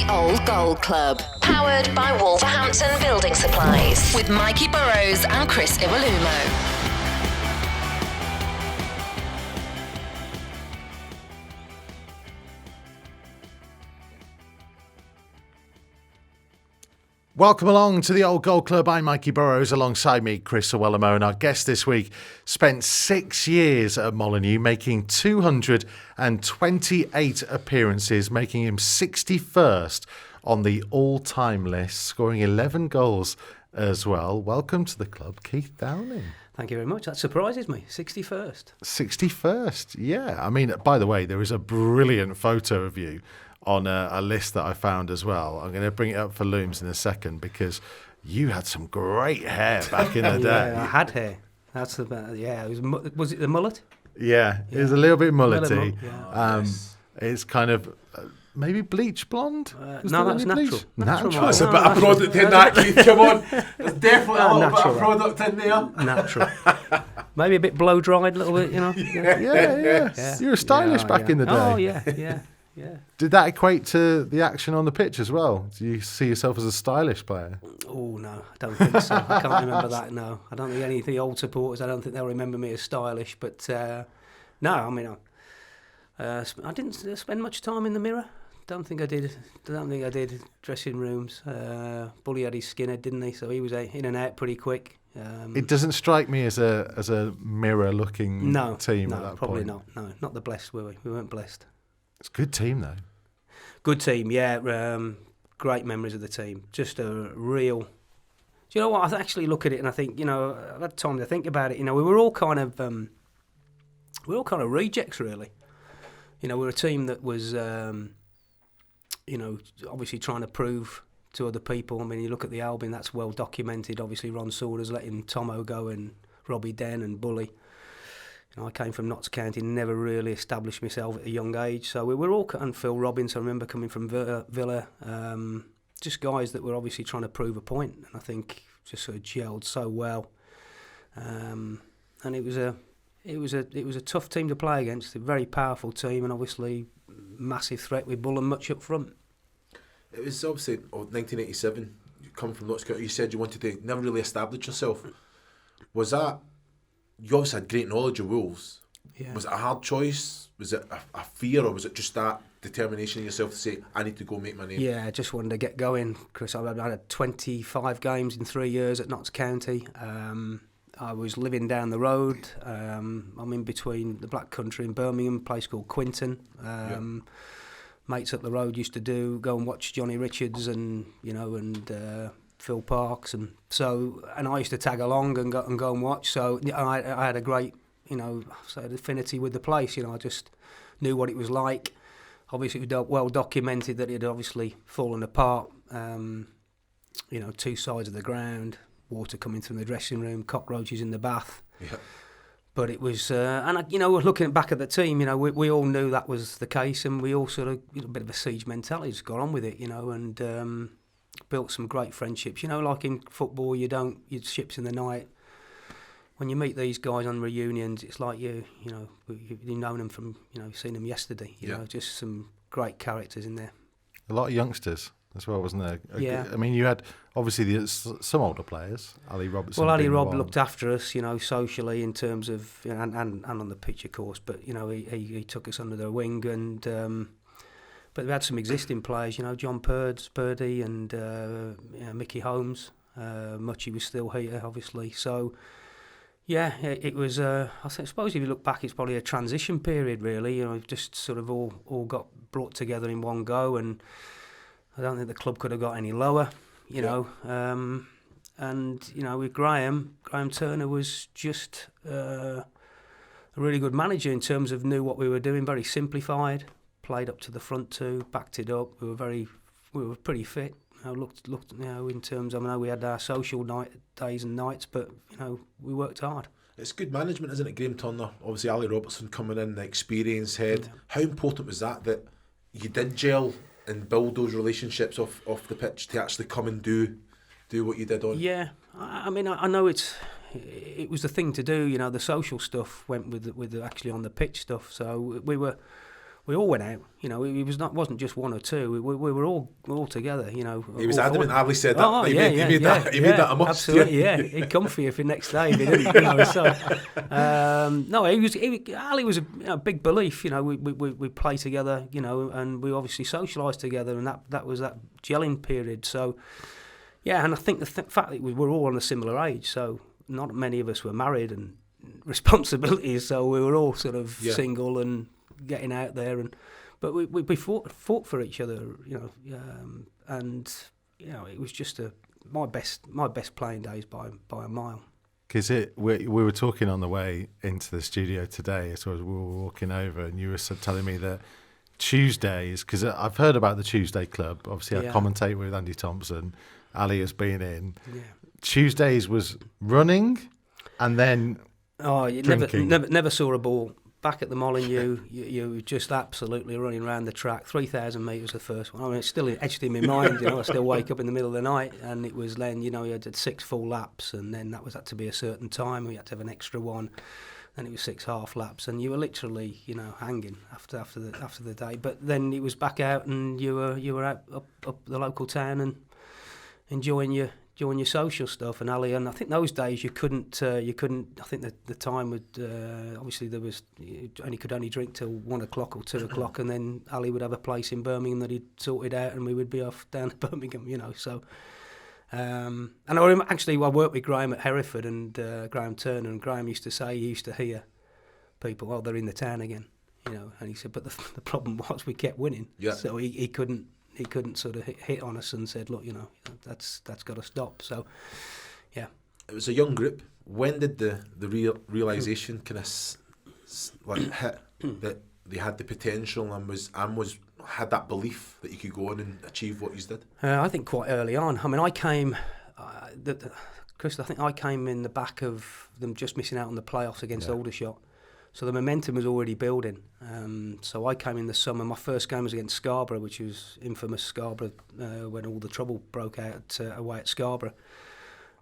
Old Gold Club, powered by Wolverhampton Building Supplies, with Mikey Burrows and Chris Iwelumo. Welcome along to the Old Gold Club. I'm Mikey Burrows, alongside me, Chris Iwelumo, and our guest this week spent 6 years at Molineux, making 228 appearances, making him 61st on the all-time list, scoring 11 goals as well. Welcome to the club, Keith Downing. Thank you very much. That surprises me. 61st. 61st, yeah. I mean, by the way, there is a brilliant photo of you on a list that I found as well. I'm going to bring it up for Looms in a second because you had some great hair back in the day. Yeah, I had hair. That's the yeah. It was it the mullet? Yeah, it was a little bit mullety. Yes. It's kind of maybe bleach blonde. No, that's natural. Natural. There's a bit of product in that, Keith. Come on, there's definitely a little bit of product in there. Natural. Maybe a bit blow dried, a little bit. You know. Yeah. You were stylish back in the day. Oh yeah. Did that equate to the action on the pitch as well? Do you see yourself as a stylish player? Oh, no, I don't think so. I can't remember that, no. I don't think any of the old supporters, I don't think they'll remember me as stylish. But, no, I mean, I didn't spend much time in the mirror. Don't think I did. Dressing rooms. Bully had his skinhead, didn't he? So he was in and out pretty quick. It doesn't strike me as a mirror-looking team at that probably point. No, not the blessed, were we? We weren't blessed. It's a good team, though. Good team, yeah. Great memories of the team. Just a real... Do you know what? I actually look at it and I think, I've had time to think about it. We were all kind of... rejects, really. We're a team that was, obviously trying to prove to other people. I mean, you look at the Albion, that's well documented. Obviously, Ron Saunders letting Tomo go and Robbie Den and Bully. I came from Notts County, never really established myself at a young age. So we were all, and Phil Robbins, I remember coming from Villa, just guys that were obviously trying to prove a point. And I think just sort of gelled so well. And it was a tough team to play against, a very powerful team, and obviously massive threat with Bull and Much up front. It was obviously 1987. You come from Notts County. You said you wanted to never really establish yourself. Was that? You obviously had great knowledge of Wolves. Yeah. Was it a hard choice? Was it a fear, or was it just that determination in yourself to say, I need to go make my name? Yeah, I just wanted to get going, Chris. I had 25 games in 3 years at Notts County. I was living down the road. I'm in between the Black Country and Birmingham, a place called Quinton. Mates up the road used to go and watch Johnny Richards and Phil Parks, and I used to tag along and go and watch. So I had a great, affinity with the place. I just knew what it was like. Obviously, it was well documented that it had obviously fallen apart. Two sides of the ground, water coming through the dressing room, cockroaches in the bath. Yeah. But it was, looking back at the team, we all knew that was the case, and we all sort of a bit of a siege mentality, just got on with it, and. Built some great friendships. Like in football, you ships in the night. When you meet these guys on reunions, it's like you've known them from, seen them yesterday. You know, just some great characters in there. A lot of youngsters as well, wasn't there? Yeah. I mean, you had obviously some older players. Ali Robertson. Well, Ali Rob looked after us, socially in terms of, and on the pitch, of course. But he took us under their wing and. But we had some existing players, John Purdy and Mickey Holmes. Muchie was still here, obviously. So, yeah, it was, I suppose if you look back, it's probably a transition period, really. Just sort of all got brought together in one go, and I don't think the club could have got any lower, you know. And, with Graham Turner was just a really good manager in terms of knew what we were doing, very simplified. Played up to the front too, backed it up. We were pretty fit. Looked in terms of, I know we had our social days and nights, but we worked hard. It's good management, isn't it, Graham Turner? Obviously, Ali Robertson coming in, the experienced head. Yeah. How important was that you did gel and build those relationships off the pitch to actually come and do what you did on? Yeah, I mean, I know it was the thing to do. The social stuff went with actually on the pitch stuff. So we were we all went out. You know, it wasn't just one or two. We were all together. You know, He was adamant. Ali said that. Oh, he made that a must. Absolutely, yeah. He'd come for you for the next day if he didn't. You know, so no, Ali was a big belief. You know, we play together. You know, and we obviously socialised together, and that was that gelling period. So yeah, and I think the fact that we were all on a similar age, so not many of us were married and responsibilities, so we were all sort of single and getting out there, but we fought for each other, you know, and you know, it was just my best playing days by a mile. Because we were talking on the way into the studio today, so we were walking over, and you were telling me that Tuesdays, because I've heard about the Tuesday Club. Obviously, I commentate with Andy Thompson. Ali has been in. Yeah. Tuesdays was running, and then you drinking. never saw a ball. Back at the Molyneux, you were just absolutely running around the track. 3,000 metres the first one. I mean, it's still etched in my mind. You know, I still wake up in the middle of the night, and it was then, you know, you had 6 full laps, and then that had to be a certain time. We had to have an extra one. Then it was 6 half laps, and you were literally, you know, hanging after the day. But then it was back out, and you were out up the local town and enjoying your social stuff. And Ali, and I think those days you couldn't. I think that the time would obviously you could only drink till 1 o'clock or 2 o'clock, and then Ali would have a place in Birmingham that he'd sorted out, and we would be off down to Birmingham. You know, so. And I worked with Graham at Hereford, and Graham Turner, and Graham used to say he used to hear people, "Oh, they're in the town again," you know. And he said, but the problem was we kept winning, so he couldn't sort of hit on us and said, look, you know, that's got to stop. So, yeah. It was a young group. When did the realisation kind of hit that they had the potential and had that belief that you could go on and achieve what you did? I think quite early on. I mean, I came, Chris, I think I came in the back of them just missing out on the playoffs against Aldershot. So the momentum was already building. So I came in the summer. My first game was against Scarborough, which was infamous Scarborough, when all the trouble broke out away at Scarborough.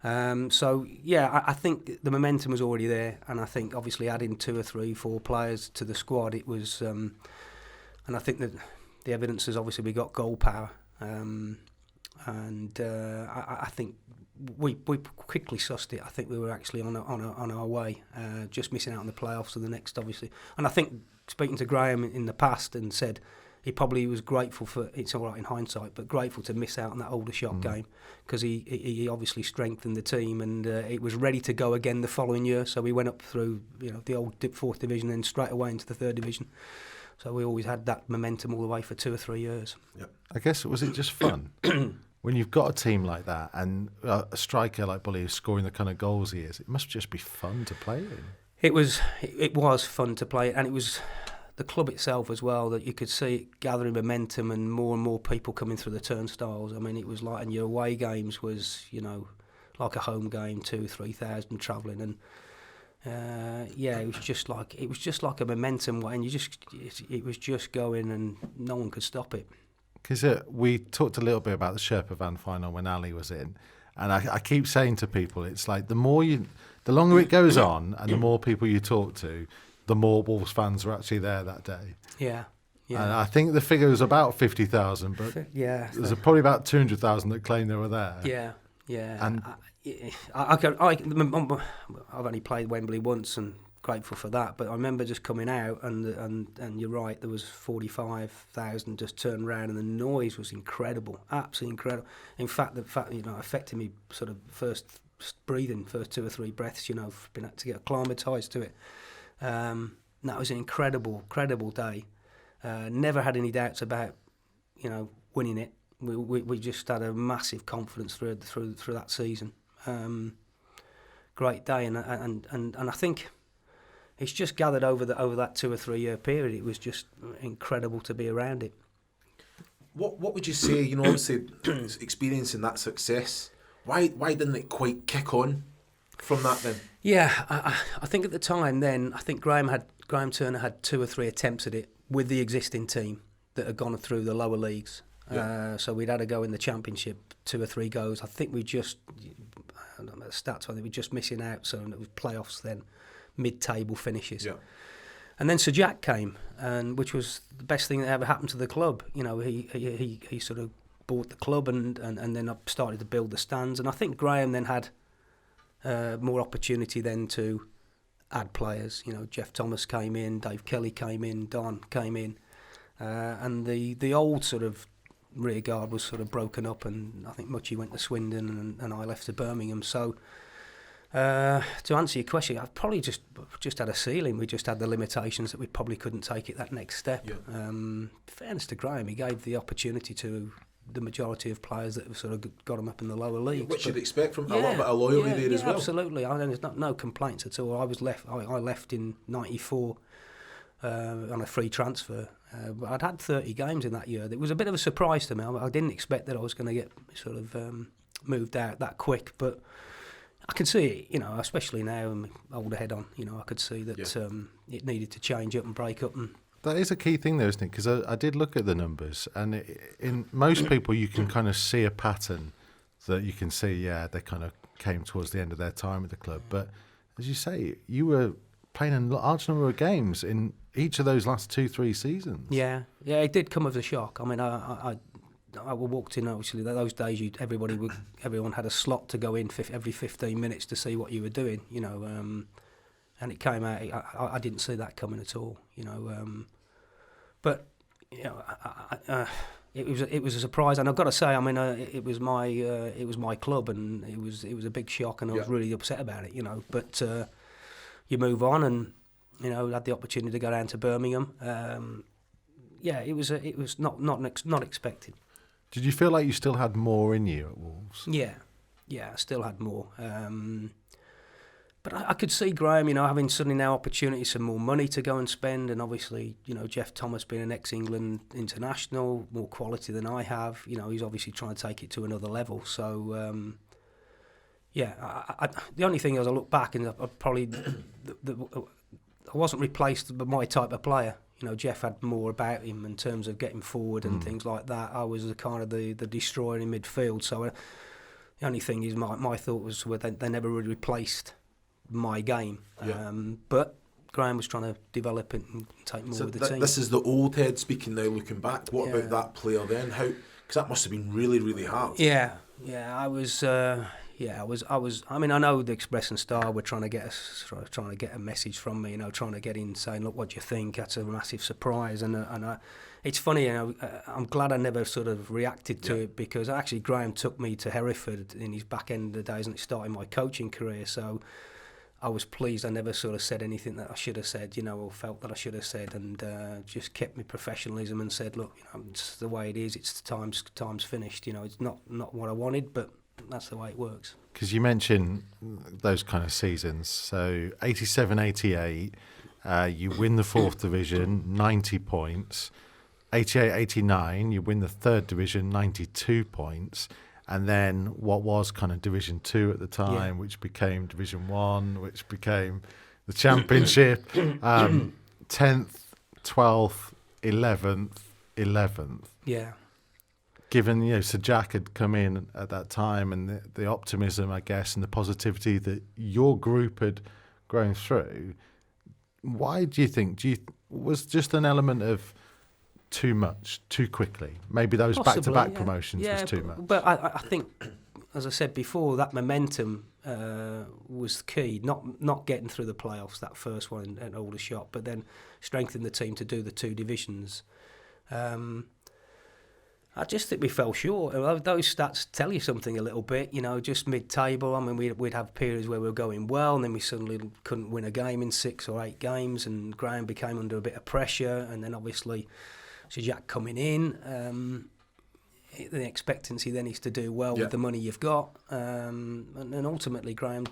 So, yeah, I think the momentum was already there. And I think, obviously, adding 2 or 3, 4 players to the squad, it was... and I think that the evidence is, obviously, we got goal power. I think... We quickly sussed it. I think we were actually on our way, just missing out on the playoffs and the next, obviously. And I think, speaking to Graham in the past, and said he probably was grateful for, it's all right in hindsight, but grateful to miss out on that Aldershot game, because he obviously strengthened the team, and it was ready to go again the following year. So we went up through, you know, the old 4th division, and straight away into the 3rd division. So we always had that momentum all the way for 2 or 3 years. Yep. I guess, was it just fun? When you've got a team like that, and a striker like Bully is scoring the kind of goals he is, it must just be fun to play in. It was fun to play, and it was the club itself as well, that you could see it gathering momentum and more people coming through the turnstiles. I mean, it was like, and your away games was, you know, like a home game, 2,000-3,000 travelling, and it was just like a momentum, and it was just going, and no one could stop it. Because we talked a little bit about the Sherpa Van final when Ali was in, and I keep saying to people, it's like the longer it goes on, and the more people you talk to, the more Wolves fans were actually there that day. Yeah. And I think the figure was about 50,000, but there's probably about 200,000 that claim they were there. Yeah. And I've only played Wembley once, and grateful for that, but I remember just coming out, and you're right, there was 45,000 just turned around, and the noise was incredible, absolutely incredible. In fact, you know, affected me sort of first 2 or 3 breaths, you know, been had to get acclimatised to it. That was an incredible day. Never had any doubts about, you know, winning it. We just had a massive confidence through that season. Great day, and I think it's just gathered over that 2 or 3 year period. It was just incredible to be around it. What would you say? You know, obviously experiencing that success, why didn't it quite kick on from that then? Yeah, I think at the time then, I think Graham Turner had 2 or 3 attempts at it with the existing team that had gone through the lower leagues. Yeah. So we'd had a go in the Championship, 2 or 3 goes. I think I don't know the stats. I think we were just missing out. So it was playoffs then. Mid-table finishes. Yeah. And then Sir Jack came, and which was the best thing that ever happened to the club. You know, he sort of bought the club and then started to build the stands. And I think Graham then had more opportunity then to add players. You know, Jeff Thomas came in, Dave Kelly came in, Don came in, and the old sort of rear guard was sort of broken up, and I think Muchie went to Swindon and I left to Birmingham. So to answer your question, I've probably just had a ceiling. We just had the limitations that we probably couldn't take it that next step. Yeah. Fairness to Graham, he gave the opportunity to the majority of players that have sort of got them up in the lower leagues. Which you'd expect from a little bit of loyalty there as well. Absolutely. There's no complaints at all. I left in '94 on a free transfer. But I'd had 30 games in that year. It was a bit of a surprise to me. I didn't expect that I was going to get sort of moved out that quick. But I can see it, you know, especially now I'm older head on. You know, I could see that it needed to change up and break up. And that is a key thing, though, isn't it? Because I did look at the numbers, and in most people, you can kind of see a pattern that you can see. Yeah, they kind of came towards the end of their time with the club. But as you say, you were playing a large number of games in each of those last 2-3 seasons. Yeah, it did come as a shock. I mean, I walked in, obviously, those days everyone had a slot to go in every 15 minutes to see what you were doing, you know, and it came out, I didn't see that coming at all, you know, but, you know, it was a surprise, and I've got to say, I mean, it was my club, and it was a big shock, and I was really upset about it, you know, but you move on, and you know, had the opportunity to go down to Birmingham. It was not expected. Did you feel like you still had more in you at Wolves? Yeah, I still had more. But I could see Graham, you know, having suddenly now opportunity, some more money to go and spend, and obviously, you know, Jeff Thomas being an ex-England international, more quality than I have. You know, he's obviously trying to take it to another level. So, the only thing is, I look back and I probably I wasn't replaced by my type of player. You know, Jeff had more about him in terms of getting forward and things like that. I was the kind of the destroyer in midfield. So the only thing is, my thought was they never really replaced my game. Yeah. But Graham was trying to develop it and take more of the team. This is the old head speaking now, looking back. What about that player then? How? Because that must have been really, really hard. Yeah, I was. I mean, I know the Express and Star were trying to get a message from me, you know, trying to get in, saying, "Look, what do you think?" That's a massive surprise, and it's funny, you know. I'm glad I never sort of reacted to it, because actually Graham took me to Hereford in his back end of the days, and it started my coaching career. So I was pleased I never sort of said anything that I should have said, you know, or felt that I should have said, and just kept my professionalism and said, "Look, you know, it's the way it is. It's time's finished. You know, it's not what I wanted, but that's the way it works." Because you mentioned those kind of seasons. So 87, 88, you win the 4th division, 90 points. 88, 89, you win the 3rd division, 92 points. And then what was kind of Division 2 at the time, which became Division 1, which became the Championship, 10th, 12th, 11th. Yeah. Given, you know, Sir Jack had come in at that time, and the optimism, I guess, and the positivity that your group had grown through, why do you think? Was just an element of too much, too quickly? Maybe those Possibly, back-to-back promotions was too much. But I think, as I said before, that momentum was key. Not getting through the playoffs, that first one at Aldershot, but then strengthening the team to do the 2 divisions. I just think we fell short. Those stats tell you something a little bit, you know, just mid-table. I mean, we'd have periods where we were going well, and then we suddenly couldn't win a game in 6 or 8 games, and Graham became under a bit of pressure, and then obviously Sir Jack coming in. The expectancy then is to do well with the money you've got, and ultimately Graham,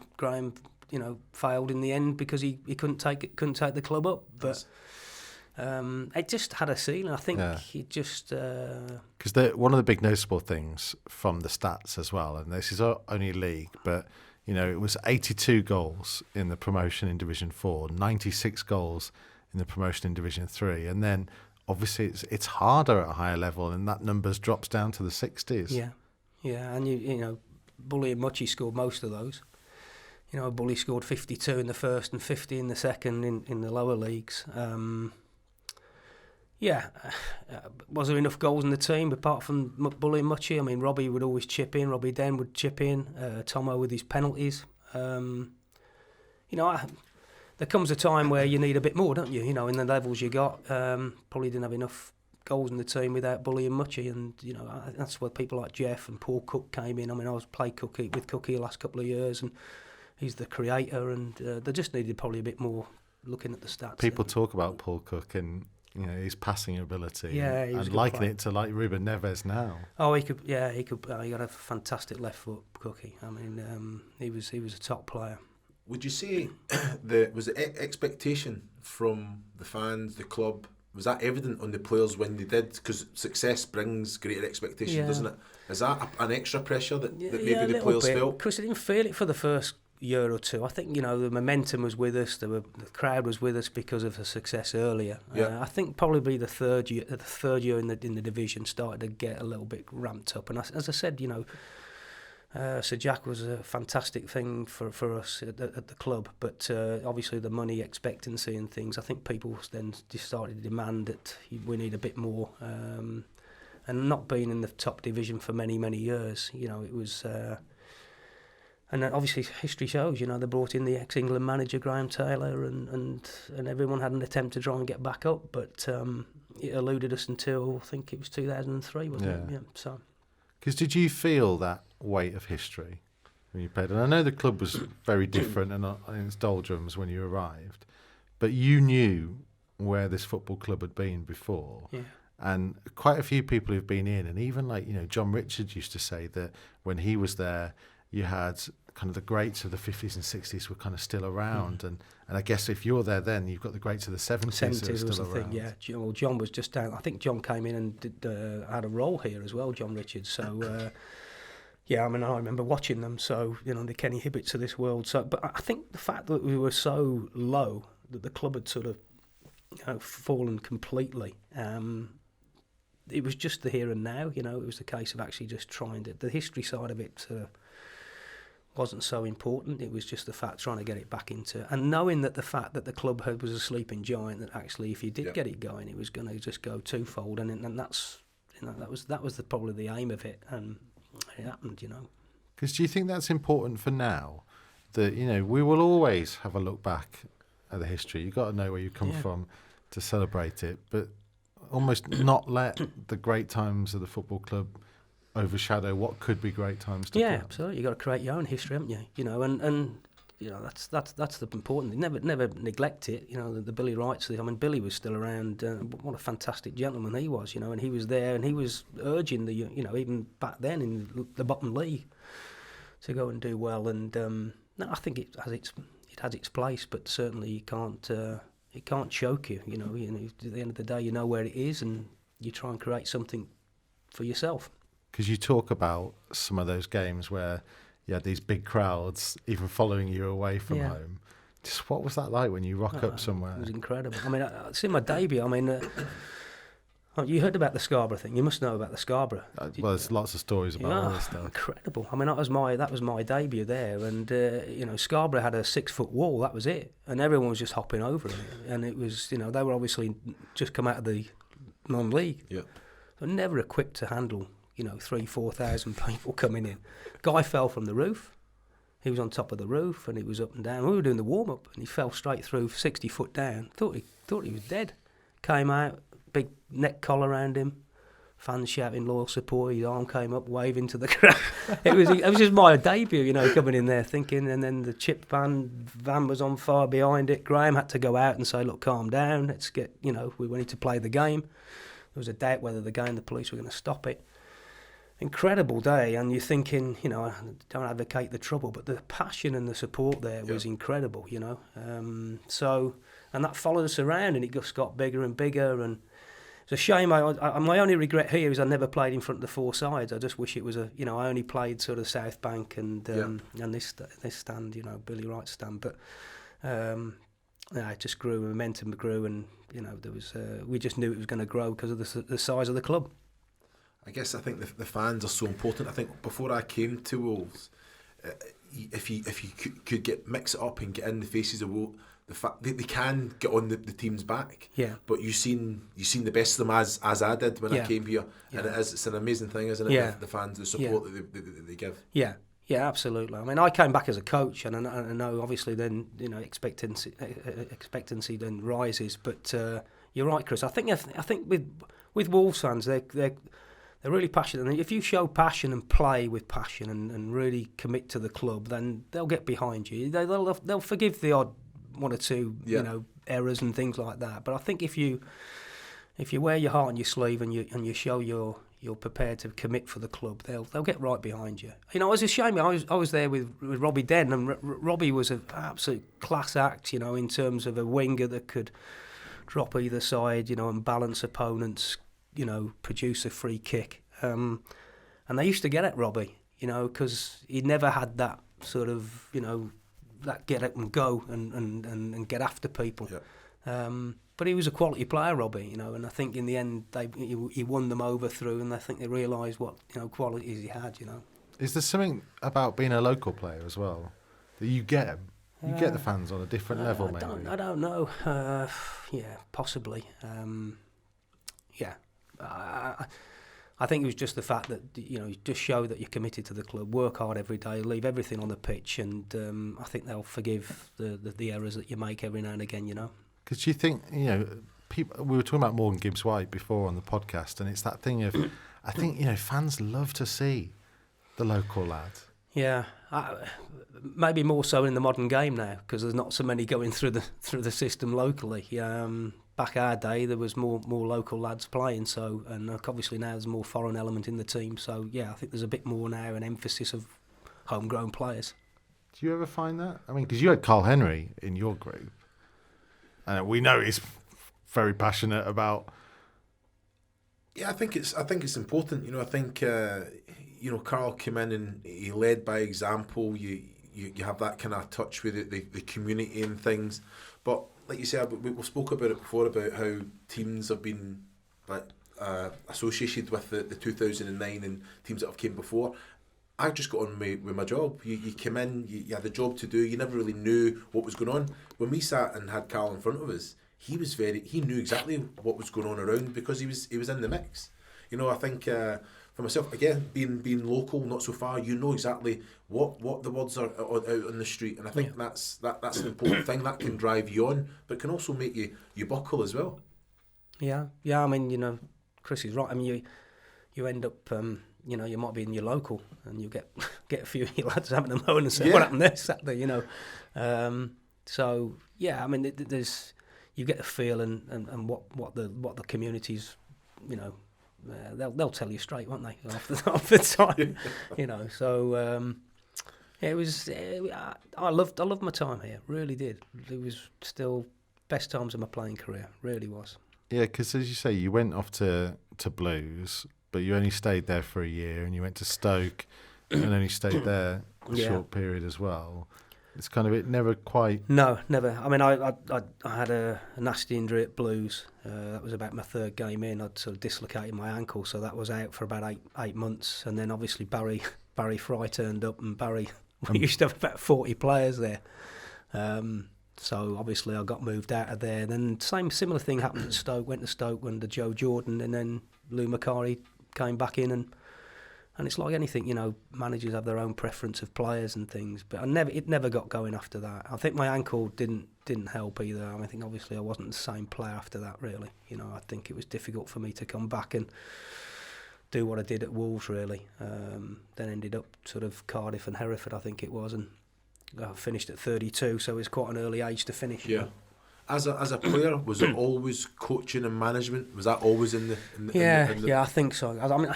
you know, failed in the end because he couldn't take the club up, but. It just had a ceiling. I think it just... Because one of the big noticeable things from the stats as well, and this is only league, but, you know, it was 82 goals in the promotion in Division 4, 96 goals in the promotion in Division 3, and then obviously it's harder at a higher level, and that numbers drops down to the 60s. Yeah, and you know, Bully and Muchie scored most of those. You know, Bully scored 52 in the first and 50 in the second in the lower leagues. Was there enough goals in the team apart from Bully and Muchie? I mean, Robbie would always chip in. Robbie Den would chip in. Tomo with his penalties. You know, there comes a time where you need a bit more, don't you? You know, in the levels you got, probably didn't have enough goals in the team without Bully and Muchie, and you know that's where people like Jeff and Paul Cook came in. I mean, I was played with Cookie the last couple of years, and he's the creator, and they just needed probably a bit more looking at the stats. People talk about Paul Cook and his passing ability, and liking it to like Ruben Neves now. Oh, he could. He got a fantastic left foot, Cookie. I mean, he was a top player. Would you say was the expectation from the fans, the club, was that evident on the players when they did? Because success brings greater expectation, doesn't it? Is that an extra pressure that maybe the players felt? Because they didn't feel it for the first year or two. I think the momentum was with us. The crowd was with us because of the success earlier. I think probably the third year in the division started to get a little bit ramped up. And as I said, Sir Jack was a fantastic thing for us at the club, but obviously the money expectancy and things, I think people then just started to demand that we need a bit more, and not being in the top division for many years, it was, and obviously history shows, they brought in the ex-England manager Graham Taylor, and everyone had an attempt to try and get back up, but it eluded us until I think it was 2003, wasn't it? Yeah. So. Because did you feel that weight of history when you played? And I know the club was very different and in its doldrums when you arrived, but you knew where this football club had been before. Yeah. And quite a few people who've been in, and even John Richards used to say that when he was there, you had kind of the greats of the 50s and 60s were kind of still around. And I guess if you're there then, you've got the greats of the 70s that are still was the around. Thing, yeah. Well, John was just down. I think John came in and had a role here as well, John Richards. So, I mean, I remember watching them. So, the Kenny Hibbets of this world. So, but I think the fact that we were so low, that the club had sort of fallen completely, it was just the here and now. It was the case of actually just trying to. The history side of it wasn't so important. It was just the fact trying to get it back into, and knowing that the fact that the club was a sleeping giant, that actually if you did get it going, it was going to just go twofold, and that's that was probably the aim of it, and it happened. Because do you think that's important for now? That we will always have a look back at the history. You've got to know where you come from to celebrate it, but almost not let the great times of the football club overshadow what could be great times to come. Yeah, absolutely. You've got to create your own history, haven't you? And that's the important thing. Never neglect it. The Billy Wrights. I mean, Billy was still around. What a fantastic gentleman he was. And he was there, and he was urging the even back then in the bottom league to go and do well. And no, I think it has its place, but certainly it can't choke you. At the end of the day, you know where it is, and you try and create something for yourself. Because you talk about some of those games where you had these big crowds even following you away from home. Just what was that like when you rock up somewhere? It was incredible. I mean, it's in my debut. I mean, you heard about the Scarborough thing. You must know about the Scarborough. Well, there's lots of stories about all this stuff. Incredible. I mean, that was my debut there, and Scarborough had a 6-foot wall. That was it, and everyone was just hopping over it. And it was, they were obviously just come out of the non-league. Yeah. So never equipped to handle 3,000-4,000 people coming in. Guy fell from the roof. He was on top of the roof, and he was up and down. We were doing the warm up, and he fell straight through 60 foot down. Thought he was dead. Came out, big neck collar around him. Fans shouting loyal support. His arm came up, waving to the crowd. It was just my debut, coming in there thinking. And then the chip van was on fire behind it. Graham had to go out and say, "Look, calm down. Let's get we need to play the game." There was a doubt whether the police were going to stop it. Incredible day, and you're thinking, I don't advocate the trouble, but the passion and the support there was incredible, So, and that followed us around, and it just got bigger and bigger, and it's a shame. My only regret here is I never played in front of the four sides. I just wish it was I only played sort of South Bank and this stand, Billy Wright's stand, but it just grew, momentum grew, and there was we just knew it was going to grow because of the size of the club. I guess I think the fans are so important. I think before I came to Wolves, if you could get mix it up and get in the faces of the fact they can get on the team's back. Yeah. But you seen the best of them as I did when I came here, and it's an amazing thing, isn't it? Yeah. The fans, the support that they give. Yeah. Yeah, absolutely. I mean, I came back as a coach, and I know obviously then expectancy then rises. But you're right, Chris. I think with Wolves fans, they're really passionate. And if you show passion and play with passion and really commit to the club, then they'll get behind you. They'll forgive the odd one or two errors and things like that. But I think if you wear your heart on your sleeve and you show you're prepared to commit for the club, they'll get right behind you. It was a shame. I was there with Robbie Den, and Robbie was an absolute class act, in terms of a winger that could drop either side, and balance opponents, produce a free kick. And they used to get at Robbie, because he never had that sort of, that get up and go and get after people. Yeah. But he was a quality player, Robbie, and I think in the end he won them over through, and I think they realised what qualities he had. Is there something about being a local player as well that you get them? You get the fans on a different level, maybe. I don't know. Yeah, possibly. I think it was just the fact that you just show that you're committed to the club, work hard every day, leave everything on the pitch, and I think they'll forgive the errors that you make every now and again. Because you think, people. We were talking about Morgan Gibbs White before on the podcast, and it's that thing of, I think fans love to see the local lad. Yeah, maybe more so in the modern game now, because there's not so many going through the system locally. Back our day, there was more local lads playing. So, and obviously now there's more foreign element in the team. So yeah, I think there's a bit more now, an emphasis of homegrown players. Do you ever find that? I mean, because you had Carl Henry in your group. And we know he's very passionate about. Yeah, I think it's important. I think Carl came in and he led by example. You have that kind of touch with the community and things. But like you said, we spoke about it before about how teams have been associated with the 2009 and teams that have came before. I just got on with my job. You came in, you had a job to do. You never really knew what was going on. When we sat and had Carl in front of us, he knew exactly what was going on around because he was in the mix. I think for myself, again, being local, not so far, exactly what the words are out on the street, and I think that's an important thing that can drive you on, but can also make you buckle as well. Yeah. I mean, Chris is right. I mean, you end up. You might be in your local and you get a few of your lads having a moan and say, what happened there Saturday, So, yeah, I mean, you get a feel and what the communities, they'll tell you straight, won't they, half the time, So, it was, I loved my time here, really did. It was still best times of my playing career, really was. Yeah, because as you say, you went off to Blues, but you only stayed there for a year, and you went to Stoke and only stayed there a short period as well. It's kind of, it never quite... No, never. I mean, I had a nasty injury at Blues. That was about my third game in. I'd sort of dislocated my ankle, so that was out for about eight months. And then obviously Barry Fry turned up, and we used to have about 40 players there. So obviously I got moved out of there. Then similar thing happened at Stoke. Went to Stoke under Joe Jordan, and then Lou Macari came back in, and it's like anything, managers have their own preference of players and things, but it never got going after that. I think my ankle didn't help either. I think obviously I wasn't the same player after that, really. I think it was difficult for me to come back and do what I did at Wolves, really. Then ended up sort of Cardiff and Hereford, I think it was, and I finished at 32, so it was quite an early age to finish. Yeah. As a player, was it always coaching and management? Was that always in the Yeah, I think so. I mean,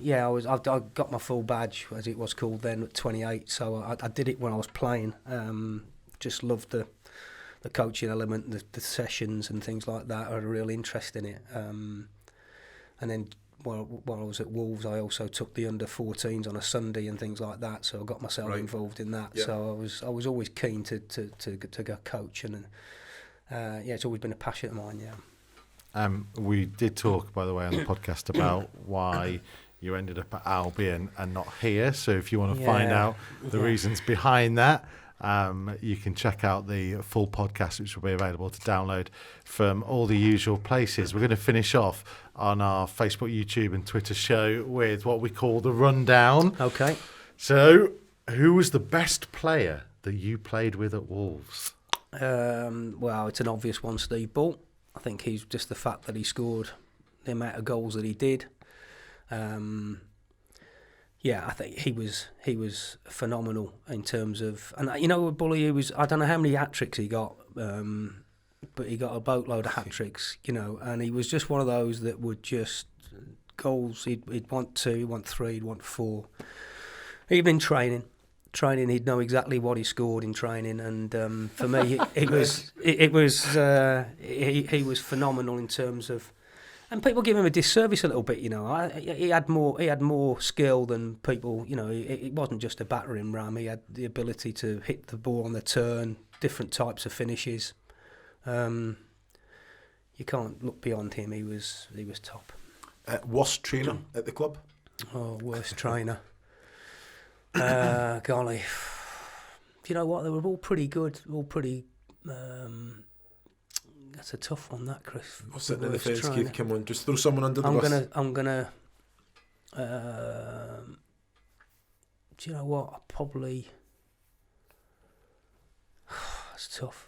I got my full badge, as it was called then, at 28. So I did it when I was playing. Just loved the coaching element, the sessions and things like that. I had a real interest in it. And then while I was at Wolves, I also took the under-14s on a Sunday and things like that. So I got myself involved in that. Yeah. So I was always keen to go coach, and it's always been a passion of mine. Yeah. We did talk, by the way, on the podcast about why you ended up at Albion and not here. So if you want to find out the reasons behind that, you can check out the full podcast, which will be available to download from all the usual places. We're going to finish off on our Facebook, YouTube and Twitter show with what we call the rundown. Okay. So who was the best player that you played with at Wolves? Well, it's an obvious one, Steve Ball. I think he's just the fact that he scored the amount of goals that he did. I think he was phenomenal in terms of, and Bully, I don't know how many hat-tricks he got, but he got a boatload of hat-tricks, and he was just one of those that would just, goals, he'd want 2, he'd want 3, he'd want 4. Even in training, he'd know exactly what he scored in training, and for me, he was phenomenal in terms of. And people give him a disservice a little bit, He had more skill than people, It wasn't just a battering ram. He had the ability to hit the ball on the turn, different types of finishes. You can't look beyond him. He was top. Worst trainer at the club? Oh, worst trainer. Golly. Do you know what? They were all pretty good. That's a tough one, that, Chris. What's it in the fence, Keith? Come on, just throw someone under the bus. I'm gonna. Do you know what? I probably. It's tough.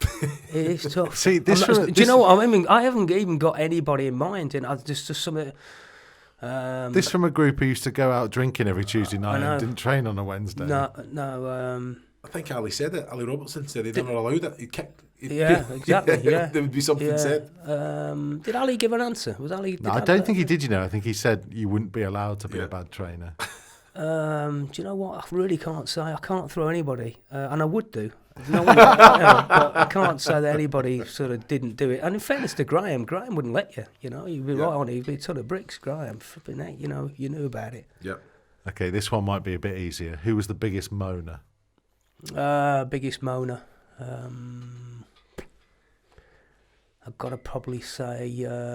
It is tough. See, do you know what I mean? I haven't even got anybody in mind, and I just something. This from a group who used to go out drinking every Tuesday night and didn't train on a Wednesday. No. I think Ali said it. Ali Robertson said he'd never allowed it. He'd kicked. Exactly. Yeah, there would be something said. Did Ali give an answer? Was Ali? No, I don't think he did. I think he said you wouldn't be allowed to be a bad trainer. Do you know what? I really can't say. I can't throw anybody, and I would do. But I can't say that anybody sort of didn't do it. And in fairness to Graham wouldn't let you. You'd be right on. He'd be sort of bricks. Graham, flipping out. You knew about it. Yeah. Okay, this one might be a bit easier. Who was the biggest moaner? Biggest moaner. I've got to probably say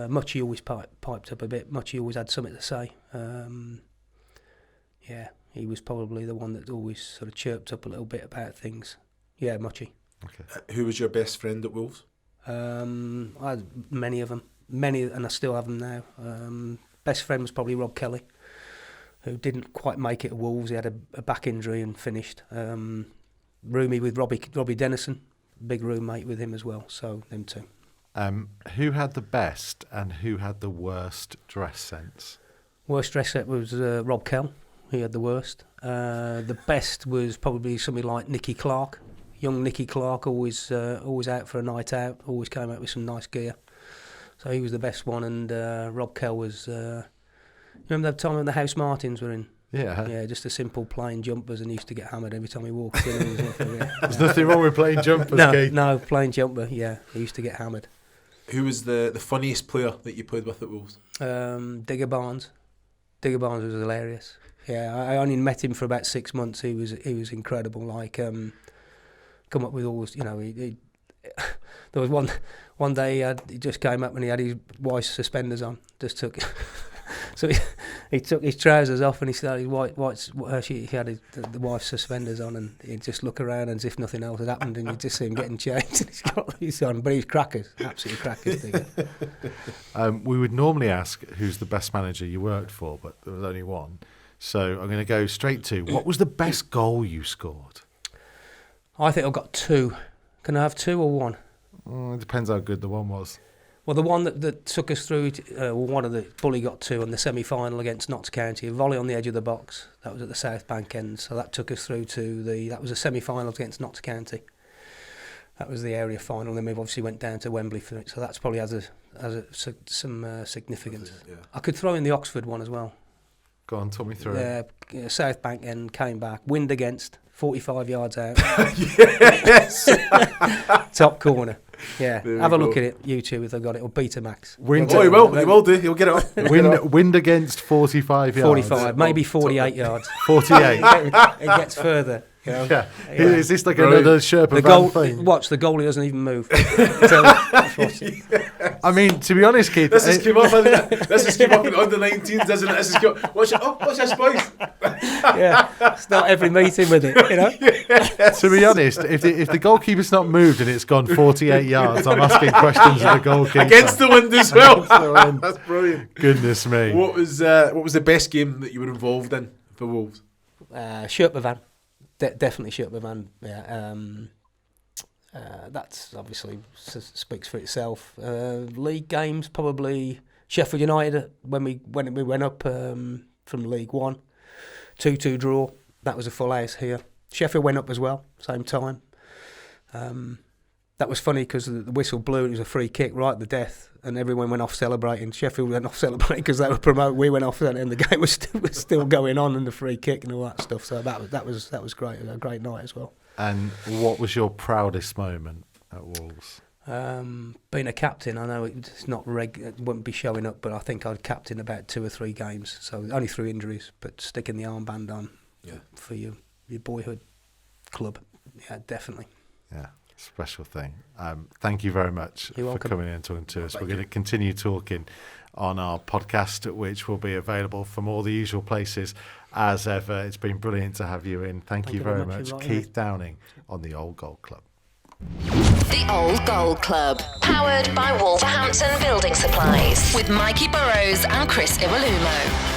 Muchie always piped up a bit. Muchie always had something to say. He was probably the one that always sort of chirped up a little bit about things. Yeah, Muchie. Okay. Who was your best friend at Wolves? I had many of them. And I still have them now. Best friend was probably Rob Kelly, who didn't quite make it at Wolves. He had a back injury and finished. Roomie with Robbie Dennison, big roommate with him as well. So them two. Who had the best and who had the worst dress sense? Worst dress sense was Rob Kell. He had the worst. The best was probably somebody like Nicky Clark. Young Nicky Clark, always out for a night out. Always came out with some nice gear. So he was the best one. And Rob Kell was. Remember that time when the House Martins were in? Yeah. Yeah, just a simple plain jumpers, and he used to get hammered every time he walked in. There's nothing wrong with plain jumpers, Keith. No, plain jumper. Yeah, he used to get hammered. Who was the funniest player that you played with at Wolves? Digger Barnes. Digger Barnes was hilarious. Yeah, I only met him for about 6 months. He was incredible. Like, come up with all this, he there was one day he just came up and he had his wife's suspenders on. Just took. So he took his trousers off and he started he had the wife's suspenders on, and he'd just look around as if nothing else had happened, and you'd just see him getting changed and he's got these on, but he's crackers, absolutely crackers. We would normally ask who's the best manager you worked for, but there was only one. So I'm going to go straight to, what was the best goal you scored? I think I've got 2. Can I have 2 or 1? It depends how good the one was. Well, the one that took us through, one of the Bully got 2 on the semi-final against Notts County, a volley on the edge of the box. That was at the South Bank end, so that took us through to that was a semi-final against Notts County. That was the area final, and then we obviously went down to Wembley for it. So that's probably has some significance. Yeah. I could throw in the Oxford one as well. Go on, talk me through it. South Bank end, came back, wind against, 45 yards out. Yes! Top corner. Yeah, have a look at it, YouTube, if they've got it, or Betamax. He will do. He'll get it on. Wind against 45 yards. 45, maybe 48 yards. 48. It gets further. You know? Yeah. Anyway. Is this like another Sherpa The van goal, thing? watch, the goalie doesn't even move. I mean, to be honest, Keith, This has came up. This has came up in under 19s, doesn't it? This has come. What's this place? Yeah, it's not every meeting with it, you know. to be honest, if the goalkeeper's not moved and it's gone 48 yards, I'm asking questions of the goalkeeper. Against the wind as well. Against the wind. That's brilliant. Goodness me. What was the best game that you were involved in for Wolves? Sherpa van, definitely Sherpa van. Yeah, that's obviously speaks for itself. League games, probably Sheffield United when we went up from League One, 2-2 draw. That was a full house here. Sheffield went up as well, same time. That was funny because the whistle blew and it was a free kick right at the death, and everyone went off celebrating. Sheffield went off celebrating because they were promoted. We went off, and the game was still going on, and the free kick and all that stuff. So that was great. It was a great night as well. And what was your proudest moment at Wolves? Being a captain, I know it's not it wouldn't be showing up, but I think I'd captain about 2 or 3 games. So only through injuries, but sticking the armband on for your boyhood club, yeah, definitely. Yeah, special thing. Thank you very much for coming in and talking to us. We're going to continue talking on our podcast, which will be available from all the usual places as ever. It's been brilliant to have you in. Thank you very much. Keith Downing on the Old Gold Club. The Old Gold Club, powered by Wolverhampton Building Supplies, with Mikey Burrows and Chris Iwelumo.